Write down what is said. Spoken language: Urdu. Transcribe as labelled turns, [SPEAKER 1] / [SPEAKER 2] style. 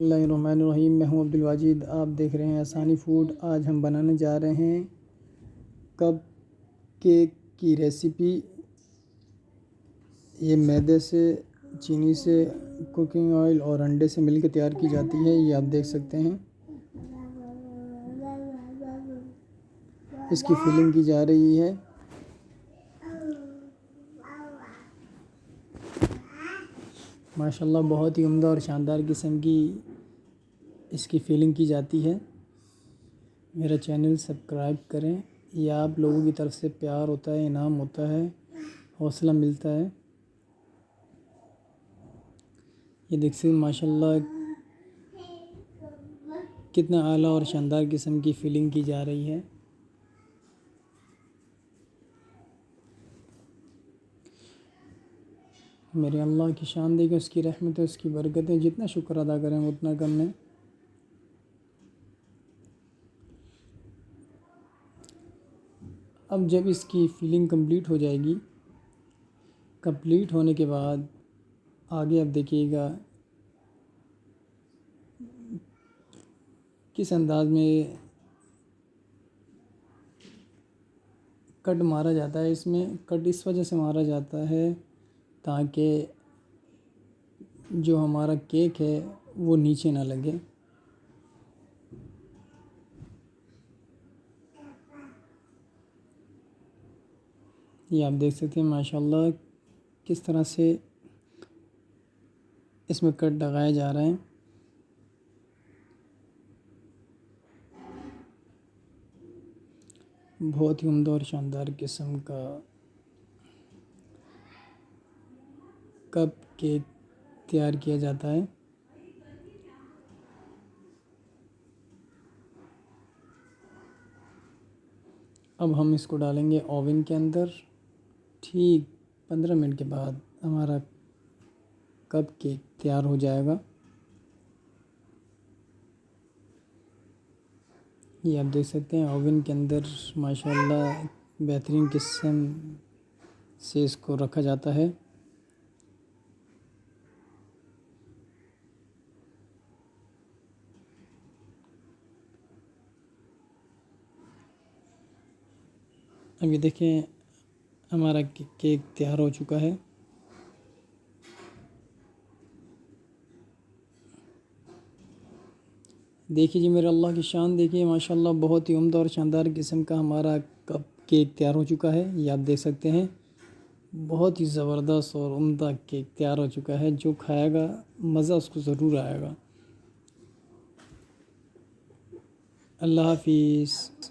[SPEAKER 1] بسم اللہ الرحمن الرحیم۔ میں ہوں عبدالواجد، آپ دیکھ رہے ہیں آسانی فوڈ۔ آج ہم بنانے جا رہے ہیں کپ کیک کی ریسیپی۔ یہ میدے سے، چینی سے، کوکنگ آئل اور انڈے سے مل کے تیار کی جاتی ہے۔ یہ آپ دیکھ سکتے ہیں، اس کی فلنگ کی جا رہی ہے۔ ماشاءاللہ بہت ہی عمدہ اور شاندار قسم کی اس کی فیلنگ کی جاتی ہے۔ میرا چینل سبسکرائب کریں، یہ آپ لوگوں کی طرف سے پیار ہوتا ہے، انعام ہوتا ہے، حوصلہ ملتا ہے۔ یہ دیکھیں ماشاءاللہ کتنا اعلیٰ اور شاندار قسم کی فیلنگ کی جا رہی ہے۔ میرے اللہ کی شان دیکھیں، اس کی رحمتیں، اس کی برکتیں، جتنا شکر ادا کریں اتنا کم ہے۔ اب جب اس کی فیلنگ کمپلیٹ ہو جائے گی، کمپلیٹ ہونے کے بعد آگے اب دیکھیے گا کس انداز میں کٹ مارا جاتا ہے۔ اس میں کٹ اس وجہ سے مارا جاتا ہے تاکہ جو ہمارا کیک ہے وہ نیچے نہ لگے۔ یہ آپ دیکھ سکتے ہیں ماشاءاللہ کس طرح سے اس میں کٹ لگائے جا رہے ہیں۔ بہت ہی عمدہ اور شاندار قسم کا کپ کیک تیار کیا جاتا ہے۔ اب ہم اس کو ڈالیں گے اوون کے اندر۔ ٹھیک 15 منٹ کے بعد ہمارا کپ کیک تیار ہو جائے گا۔ یہ آپ دیکھ سکتے ہیں اوون کے اندر ماشاءاللہ بہترین قسم سے اس کو رکھا جاتا ہے۔ اب یہ دیکھیں ہمارا کیک تیار ہو چکا ہے۔ دیکھیے جی میرے اللہ کی شان دیکھیے، ماشاءاللہ بہت ہی عمدہ اور شاندار قسم کا ہمارا کپ کیک تیار ہو چکا ہے۔ یہ آپ دیکھ سکتے ہیں بہت ہی زبردست اور عمدہ کیک تیار ہو چکا ہے۔ جو کھائے گا مزہ اس کو ضرور آئے گا۔ اللہ حافظ۔